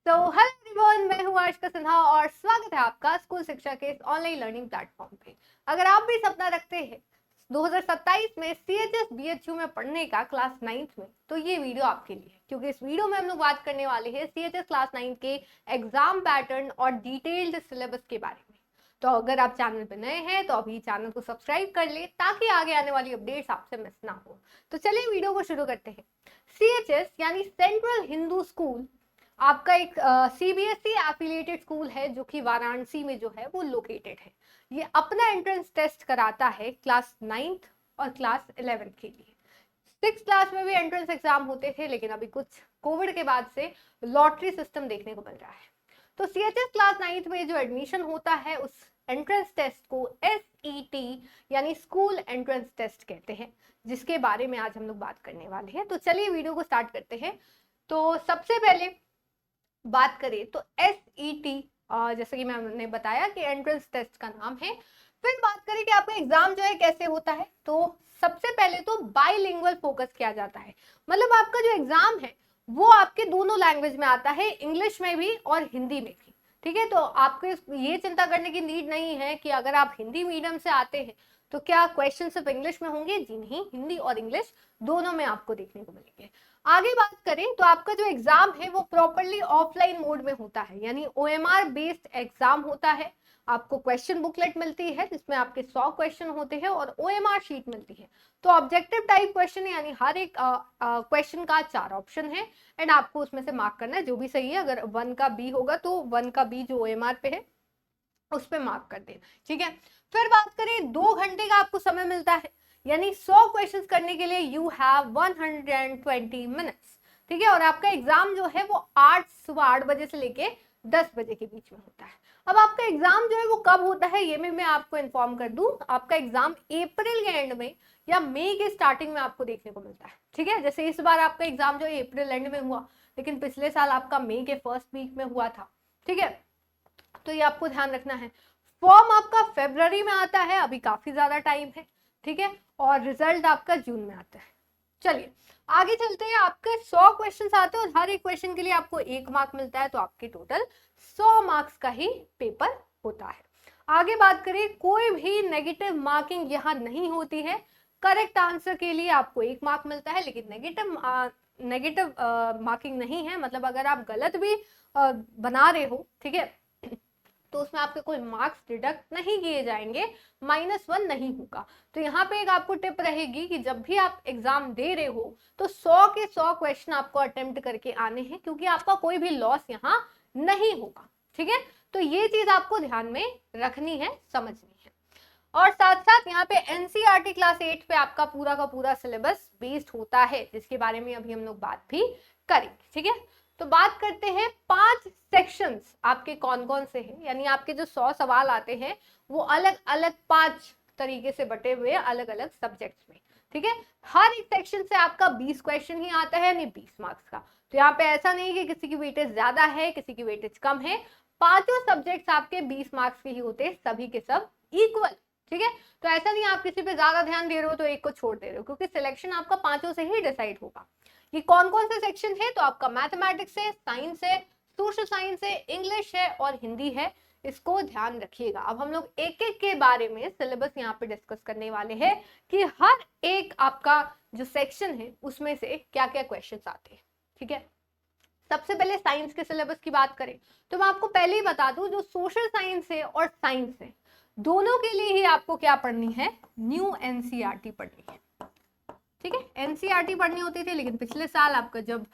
तो hello everyone, मैं हूँ आशिका सिन्हा और स्वागत है आपका स्कूल शिक्षा के इस ऑनलाइन लर्निंग प्लेटफॉर्म पे। अगर आप भी सपना रखते हैं 2027 में सीएचएस बीएचयू में पढ़ने का क्लास 9th में, तो ये वीडियो आपके लिए है, क्योंकि इस वीडियो में हम लोग बात करने वाले हैं सीएचएस क्लास 9 के एग्जाम पैटर्न और डिटेल्ड सिलेबस के बारे में। तो अगर आप चैनल पर नए हैं तो अभी चैनल को सब्सक्राइब कर ले ताकि आगे आने वाली अपडेट्स आपसे मिस ना हो। तो चलिए वीडियो को शुरू करते हैं। सीएचएस यानी सेंट्रल हिंदू स्कूल आपका एक सीबीएसई एफिलिएटेड स्कूल है जो कि वाराणसी में जो है वो लोकेटेड है। ये अपना एंट्रेंस टेस्ट कराता है क्लास 9th और क्लास 11th के लिए। 6th क्लास में भी एंट्रेंस एग्जाम होते थे, लेकिन अभी कुछ कोविड के बाद से लॉटरी सिस्टम देखने को मिल रहा है। तो सीएचएस क्लास 9th में जो एडमिशन होता है उस एंट्रेंस टेस्ट को एसईटी यानी स्कूल एंट्रेंस टेस्ट कहते हैं, जिसके बारे में आज हम लोग बात करने वाले हैं। तो चलिए वीडियो को स्टार्ट करते हैं। तो सबसे पहले बात करें तो एसईटी, जैसे कि मैंने बताया कि एंट्रेंस टेस्ट का नाम है। फिर बात करें कि आपका एग्जाम जो है कैसे होता है, तो सबसे पहले तो बाइलिंगुअल फोकस किया जाता है। मतलब आपका जो एग्जाम है वो आपके दोनों लैंग्वेज में आता है, इंग्लिश में भी और हिंदी में भी। ठीक है, तो आपको ये चिंता करने की नीड नहीं है कि अगर आप हिंदी मीडियम से आते हैं तो क्या क्वेश्चन सिर्फ इंग्लिश में होंगे। जी नहीं, हिंदी और इंग्लिश दोनों में आपको देखने को मिलेंगे। आगे बात करें तो आपका जो एग्जाम है वो प्रॉपरली ऑफलाइन मोड में होता है, यानी ओएमआर बेस्ड एग्जाम होता है। आपको क्वेश्चन बुकलेट मिलती है जिसमें आपके 100 क्वेश्चन होते हैं और ओएमआर शीट मिलती है। तो ऑब्जेक्टिव टाइप क्वेश्चन यानी हर एक क्वेश्चन का 4 ऑप्शन है एंड आपको उसमें से मार्क करना है जो भी सही है। अगर 1 का बी होगा तो 1 का बी जो ओएमआर पे है उस पर मार्क कर देना। ठीक है, फिर बात करें 2 घंटे का आपको समय मिलता है, यानी 100 क्वेश्चंस करने के लिए यू हैव 120 मिनट्स। ठीक है, और आपका एग्जाम जो है वो सुबह 8 बजे से लेके 10 बजे के बीच में होता है। अब आपका एग्जाम जो है वो कब होता है ये मैं आपको इन्फॉर्म कर दूं। आपका एग्जाम अप्रैल के एंड में या मई के स्टार्टिंग में आपको देखने को मिलता है। ठीक है, जैसे इस बार आपका एग्जाम जो है अप्रैल एंड में हुआ, लेकिन पिछले साल आपका मई के फर्स्ट वीक में हुआ था। ठीक है, तो ये आपको ध्यान रखना है। फॉर्म आपका फरवरी में आता है, अभी काफी ज्यादा टाइम है। ठीक है, और रिजल्ट आपका जून में आता है। चलिए आगे चलते हैं। आपके 100 क्वेश्चन आते हैं और हर एक क्वेश्चन के लिए आपको 1 मार्क मिलता है, तो आपके टोटल 100 मार्क्स का ही पेपर होता है। आगे बात करें, कोई भी नेगेटिव मार्किंग यहाँ नहीं होती है। करेक्ट आंसर के लिए आपको 1 मार्क मिलता है, लेकिन नेगेटिव मार्किंग नहीं है। मतलब अगर आप गलत भी बना रहे हो, ठीक है, तो उसमें आपके कोई मार्क्स डिडक्ट नहीं किए जाएंगे, -1 नहीं होगा। तो यहाँ पे एक आपको टिप रहेगी कि जब भी आप एग्जाम दे रहे हो तो 100 के 100 क्वेश्चन आपको अटेम्प्ट करके आने हैं, क्योंकि आपका कोई भी लॉस यहाँ नहीं होगा। ठीक है, तो ये चीज आपको ध्यान में रखनी है, समझनी है। और साथ साथ यहाँ पे एनसीईआरटी क्लास 8 पे आपका पूरा का पूरा सिलेबस बेस्ड होता है, जिसके बारे में अभी हम लोग बात भी करेंगे। ठीक है, तो बात करते हैं 5 सेक्शंस आपके कौन कौन से हैं, यानी आपके जो 100 सवाल आते हैं वो अलग अलग 5 तरीके से बटे हुए अलग अलग सब्जेक्ट्स में। ठीक है, हर एक सेक्शन से आपका 20 क्वेश्चन ही आता है, यानी 20 मार्क्स का। तो यहाँ पे ऐसा नहीं कि किसी की वेटेज ज्यादा है किसी की वेटेज कम है, पांचों सब्जेक्ट्स आपके 20 मार्क्स के ही होते हैं, सभी के सब इक्वल। ठीक है, तो ऐसा नहीं आप किसी पे ज्यादा ध्यान दे रहे हो तो एक को छोड़ दे रहे हो, क्योंकि सिलेक्शन आपका पांचों से ही डिसाइड होगा। ये कौन कौन से सेक्शन है, तो आपका मैथमेटिक्स है, साइंस है, सोशल साइंस है, इंग्लिश है और हिंदी है। इसको ध्यान रखिएगा। अब हम लोग एक एक के बारे में सिलेबस यहाँ पे डिस्कस करने वाले हैं कि हर एक आपका जो सेक्शन है उसमें से क्या क्या क्वेश्चन आते हैं। ठीक है, सबसे पहले साइंस के सिलेबस की बात करें तो मैं आपको पहले ही बता दूं, जो सोशल साइंस है और साइंस है दोनों के लिए ही आपको क्या पढ़नी है, न्यू एनसीईआरटी पढ़नी है। ठीक है, एनसीईआरटी पढ़नी होती थी, लेकिन पिछले साल आपका जब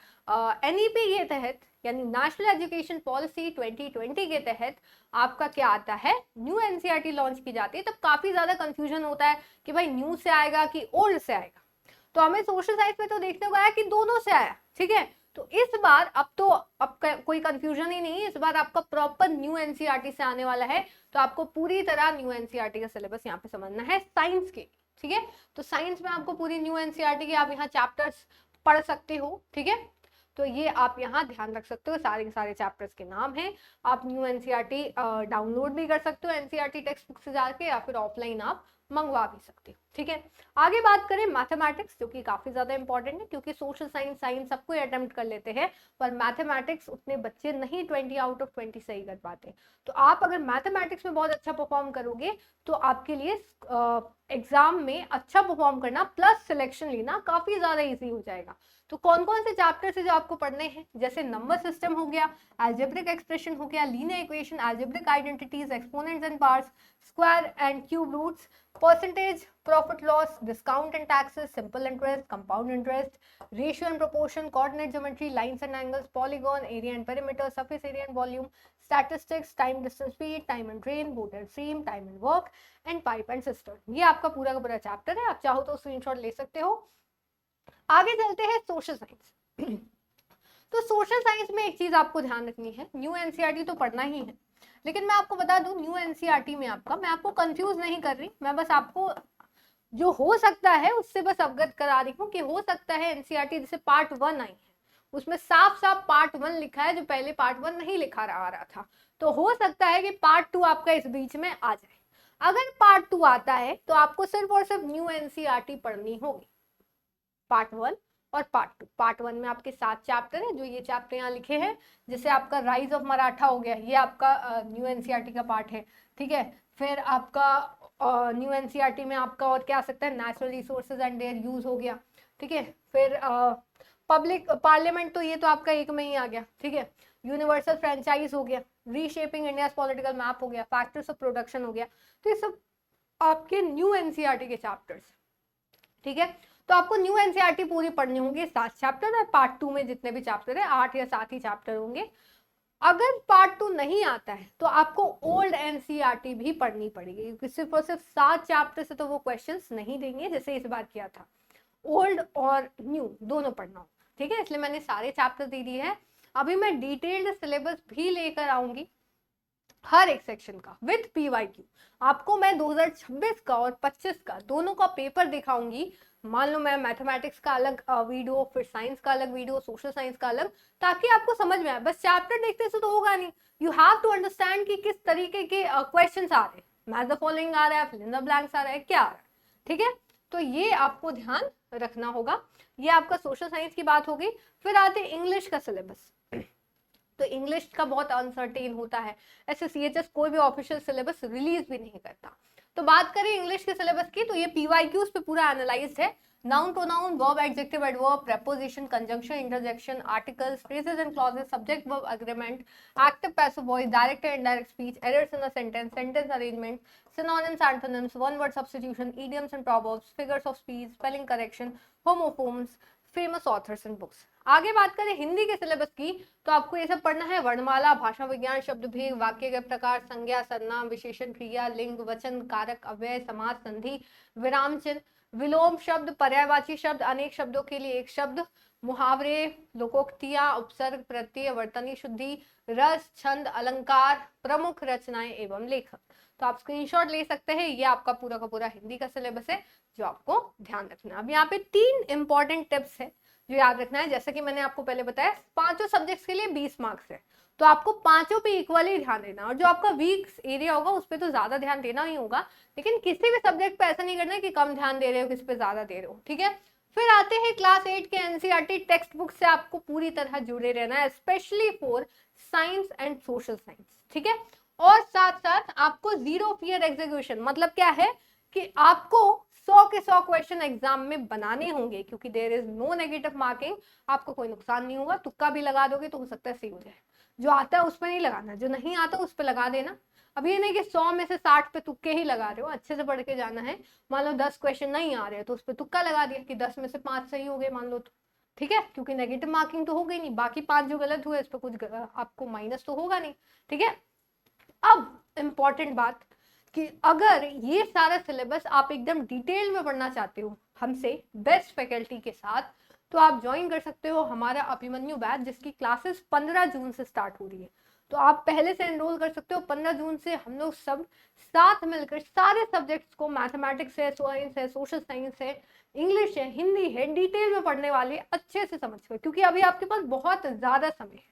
एनईपी के तहत यानी नेशनल एजुकेशन पॉलिसी 2020 के तहत आपका क्या आता है, न्यू एनसीईआरटी लॉन्च की जाती है, तब काफी ज्यादा कंफ्यूजन होता है कि भाई न्यू से आएगा कि ओल्ड से आएगा। तो हमें सोशल साइंस में तो देखने को आया कि दोनों से आया। ठीक है, तो इस बार अब कोई कंफ्यूजन ही नहीं है, इस बार आपका प्रॉपर न्यू एनसीईआरटी से आने वाला है। तो आपको पूरी तरह न्यू एनसीईआरटी का सिलेबस यहाँ पे समझना है साइंस के। ठीक है, तो साइंस में आपको पूरी न्यू एनसीईआरटी के आप यहाँ चैप्टर्स पढ़ सकते हो। ठीक है, तो ये आप यहाँ ध्यान रख सकते हो, सारे के सारे चैप्टर्स के नाम हैं। आप न्यू एनसीईआरटी डाउनलोड भी कर सकते हो एनसीईआरटी टेक्स्ट बुक से जाके, या फिर ऑफलाइन आप मंगवा भी सकते हो। ठीक है, आगे बात करें मैथमेटिक्स, जो कि काफी ज्यादा इंपॉर्टेंट है, क्योंकि सोशल साइंस, साइंस सबको अटेम्प्ट कर लेते हैं, पर मैथमेटिक्स उतने बच्चे नहीं 20 आउट ऑफ 20 सही कर पाते। तो आप अगर मैथमेटिक्स में बहुत अच्छा परफॉर्म करोगे तो आपके लिए एग्जाम में अच्छा परफॉर्म करना प्लस सिलेक्शन लेना काफी ज्यादा इजी हो जाएगा। तो कौन कौन से चैप्टर से जो आपको पढ़ने हैं, जैसे नंबर सिस्टम हो गया, अलजेब्रिक एक्सप्रेशन हो गया, linear equation, algebraic identities, exponents and parts, square and cube roots, percentage, profit loss, discount and taxes, simple interest, compound interest, ratio and proportion, coordinate geometry, lines and angles, polygon, area and perimeter, surface area and volume, statistics, time distance speed, time and train, boat and stream, time and work and pipe and system. ये आपका पूरा का पूरा chapter है, आप चाहो तो screenshot ले सकते हो। आगे चलते हैं सोशल साइंस। तो सोशल साइंस में एक चीज आपको ध्यान रखनी है, न्यू एनसीईआरटी तो पढ़ना ही है, लेकिन मैं आपको बता दूं न्यू एनसीईआरटी में आपका, मैं आपको कंफ्यूज नहीं कर रही, मैं बस आपको जो हो सकता है उससे बस अवगत करा रही हूँ कि हो सकता है एनसीईआरटी जैसे पार्ट 1 आई है उसमें साफ साफ पार्ट 1 लिखा है, जो पहले पार्ट 1 नहीं लिखा आ रहा था, तो हो सकता है कि पार्ट 2 आपका इस बीच में आ जाए। अगर पार्ट 2 आता है तो आपको सिर्फ और सिर्फ न्यू एनसीईआरटी पढ़नी होगी, पार्ट 1 और पार्ट 2। पार्ट 1 में आपके 7 चैप्टर है, जो ये चैप्टर यहाँ लिखे हैं, जैसे आपका राइज ऑफ मराठा हो गया, ये आपका न्यू एनसीईआरटी का पार्ट है। ठीक है, फिर आपका न्यू एनसीईआरटी में आपका और क्या आ सकता है, natural resources and their use हो गया। ठीक है, फिर पब्लिक पार्लियामेंट, तो ये तो आपका एक में ही आ गया। ठीक है, यूनिवर्सल फ्रेंचाइज हो गया, रीशेपिंग इंडिया पॉलिटिकल मैप हो गया, फैक्टर्स ऑफ प्रोडक्शन हो गया, तो ये सब आपके न्यू एनसीईआरटी के चैप्टर्स। ठीक है, तो आपको न्यू एनसीईआरटी पूरी पढ़नी होंगी 7 चैप्टर, और पार्ट 2 में जितने भी चैप्टर है 8 या 7 ही चैप्टर होंगे। अगर पार्ट 2 नहीं आता है तो आपको ओल्ड एनसीईआरटी भी पढ़नी पड़ेगी, क्योंकि सिर्फ और सिर्फ 7 चैप्टर से तो वो क्वेश्चंस नहीं देंगे जैसे इस बार किया था, ओल्ड और न्यू दोनों पढ़ना होगा। ठीक है, इसलिए मैंने सारे चैप्टर दे दिए हैं। अभी मैं डिटेल्ड सिलेबस भी लेकर आऊंगी हर एक सेक्शन का विद पीवाईक्यू। आपको मैं 2026 का और 25 का दोनों का पेपर दिखाऊंगी। मान लो मैं मैथमेटिक्स का अलग वीडियो, फिर साइंस का अलग वीडियो, सोशल साइंस का अलग, ताकि आपको समझ में आए। बस चैप्टर देखते से तो होगा नहीं, यू हैव टू अंडरस्टैंड कि किस तरीके के क्वेश्चंस आ रहे हैं, मैथ द फॉलोइंग आ रहा है, फिल इन द ब्लैंक्स आ रहा है, क्या आ रहा है। ठीक है, तो ये आपको ध्यान रखना होगा। ये आपका सोशल साइंस की बात होगी। फिर आते इंग्लिश का सिलेबस। तो इंग्लिश का बहुत अनसर्टेन होता है, ऐसे सीएचएस कोई भी ऑफिशियल सिलेबस रिलीज भी नहीं करता। तो बात करें इंग्लिश के सिलेबस की, तो ये पीवाईक्यूज पे पूरा एनालाइज्ड है। Noun, pronoun, verb, adjective, adverb, preposition, conjunction, interjection, articles, phrases and clauses, subject verb agreement, active passive voice, direct and indirect speech, errors in the sentence, sentence arrangement, synonyms, antonyms, one word substitution, idioms and proverbs, figures of speech, spelling correction, homophones, famous authors and books. आगे बात करें हिंदी के syllabus की, तो आपको ये सब पढ़ना है, वर्णमाला, भाषा विज्ञान, शब्द भेद, वाक्य के प्रकार, संज्ञा, सर्वनाम, विशेषण, क्रिया, लिंग, वचन, कारक, अव्यय, समास, संधि, विराम चिन्ह, विलोम शब्द, पर्यायवाची शब्द, अनेक शब्दों के लिए एक शब्द, मुहावरे, लोकोक्तियां, उपसर्ग, प्रत्यय, वर्तनी शुद्धि, रस, छंद, अलंकार, प्रमुख रचनाएं एवं लेखक। तो आप स्क्रीनशॉट ले सकते हैं, ये आपका पूरा का पूरा हिंदी का सिलेबस है जो आपको ध्यान रखना है। अब यहाँ पे 3 इंपॉर्टेंट टिप्स है जो याद रखना है। जैसे कि मैंने आपको पहले बताया, 5 सब्जेक्ट्स के लिए 20 मार्क्स है, तो आपको 5 पे इक्वली ध्यान देना, और जो आपका वीक एरिया होगा उस पर तो ज्यादा ध्यान देना ही होगा, लेकिन किसी भी सब्जेक्ट पे ऐसा नहीं करना है कि कम ध्यान दे रहे हो, किस पे ज्यादा दे रहे हो। ठीक है, फिर आते हैं क्लास 8 के एनसीईआरटी टेक्स्ट बुक से आपको पूरी तरह जुड़े रहना है, specially for science and social science. ठीक है, और साथ साथ आपको जीरो फियर एग्जीक्यूशन, मतलब क्या है कि आपको 100 के 100 क्वेश्चन एग्जाम में बनाने होंगे, क्योंकि there is no negative marking, आपको कोई नुकसान नहीं होगा। तुक्का भी लगा दोगे तो हो सकता है सही हो जाए, जो आता है उस पर नहीं लगाना, जो नहीं आता उस पर लगा देना। अब ये नहीं कि 100 में से 60 पे तुक्के ही लगा रहे हो, अच्छे से पढ़ के जाना है। मान लो 10 क्वेश्चन नहीं आ रहे तो उस पर तुक्का लगा दिया कि 10 में से 5 सही हो गए मान लो तो, ठीक है, क्योंकि नेगेटिव मार्किंग तो हो गई नहीं, बाकी 5 जो गलत हुए इस पर कुछ आपको माइनस तो होगा नहीं। ठीक है, अब इम्पॉर्टेंट बात कि अगर ये सारा सिलेबस आप एकदम डिटेल में पढ़ना चाहते हो हमसे बेस्ट फैकल्टी के साथ, तो आप ज्वाइन कर सकते हो हमारा अभिमन्यु बैच, जिसकी क्लासेस 15 जून से स्टार्ट हो रही है। तो आप पहले से एनरोल कर सकते हो। 15 जून से हम लोग सब साथ मिलकर सारे सब्जेक्ट्स को, मैथमेटिक्स है, साइंस है, सोशल साइंस है, इंग्लिश है, हिंदी है, डिटेल में पढ़ने वाले, अच्छे से समझ कर, क्योंकि अभी आपके पास बहुत ज्यादा समय है।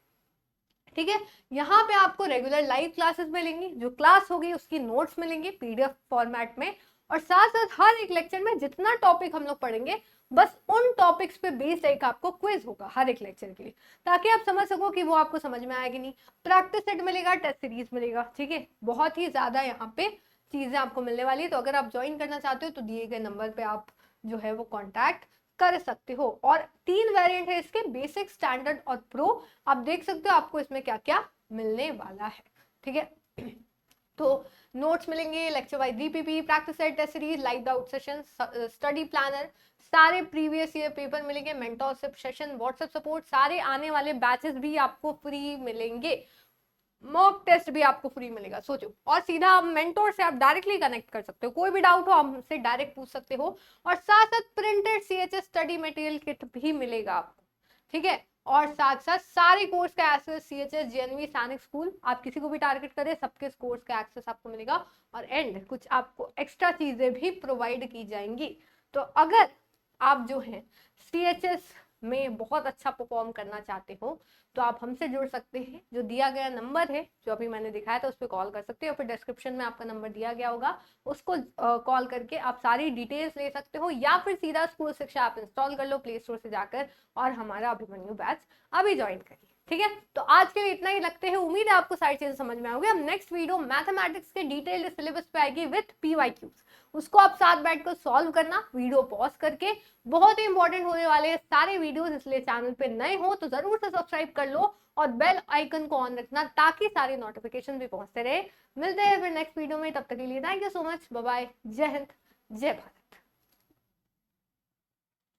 ठीक है, यहाँ पे आपको रेगुलर लाइव क्लासेस मिलेंगी, जो क्लास होगी उसकी नोट्स मिलेंगे पीडीएफ फॉर्मेट में, और साथ साथ हर एक लेक्चर में जितना टॉपिक हम लोग पढ़ेंगे बस उन टॉपिक्स पे बेस्ड एक आपको क्विज होगा हर एक लेक्चर के लिए, ताकि आप समझ सको कि वो आपको समझ में आएगी नहीं। प्रैक्टिस सेट मिलेगा, टेस्ट सीरीज मिलेगा, ठीक है, बहुत ही ज्यादा यहाँ पे चीजें आपको मिलने वाली है। तो अगर आप ज्वाइन करना चाहते हो तो दिए गए नंबर पे आप जो है वो कॉन्टैक्ट कर सकते हो। और 3 वेरिएंट है इसके, बेसिक, स्टैंडर्ड और प्रो। आप देख सकते हो आपको इसमें क्या क्या मिलने वाला है, ठीक है। तो नोट्स मिलेंगे, lecture wise DPP, practice set, test series, live doubt session, study planner, सारे प्रीवियस ईयर पेपर मिलेंगे, मेंटरशिप सेशन, व्हाट्सएप सपोर्ट, सारे आने वाले बैचेस भी आपको फ्री मिलेंगे, मॉक टेस्ट भी आपको फ्री मिलेगा, सोचो। और सीधा आप मेंटोर से आप डायरेक्टली कनेक्ट कर सकते हो, कोई भी डाउट हो आप हमसे डायरेक्ट पूछ सकते हो। और साथ साथ printed CHS study material kit भी मिलेगा आपको, ठीक है। और साथ साथ सारे कोर्स का एक्सेस, CHS, JNV, सैनिक स्कूल, आप किसी को भी टारगेट करें सबके कोर्स का एक्सेस आपको मिलेगा। और एंड कुछ आपको एक्स्ट्रा चीजें भी प्रोवाइड की जाएंगी। तो अगर आप जो है CHS में बहुत अच्छा परफॉर्म करना चाहते हो तो आप हमसे जुड़ सकते हैं। जो दिया गया नंबर है जो अभी मैंने दिखाया था उस पर कॉल कर सकते हो, फिर डिस्क्रिप्शन में आपका नंबर दिया गया होगा, उसको कॉल करके आप सारी डिटेल्स ले सकते हो, या फिर सीधा स्कूल शिक्षा आप इंस्टॉल कर लो प्ले स्टोर से जाकर और हमारा अभिमन्यु बैच अभी ज्वाइन करिए, ठीक है। तो आज के लिए इतना ही लगते हैं, उम्मीद है आपको सारी चीजें समझ में आएगी। अब नेक्स्ट वीडियो मैथमेटिक्स के डिटेल्ड सिलेबस पे आएगी विथ PYQs, उसको आप साथ बैठकर सॉल्व करना वीडियो पॉज करके, बहुत ही इंपॉर्टेंट होने वाले हैं सारे वीडियोस, इसलिए चैनल पे नए हो तो जरूर से सब्सक्राइब कर लो और बेल आइकन को ऑन रखना ताकि सारे नोटिफिकेशन भी पहुंचते रहे। मिलते हैं फिर नेक्स्ट वीडियो में, तब तक के लिए thank you so much, bye bye, जय हिंद, जय भारत।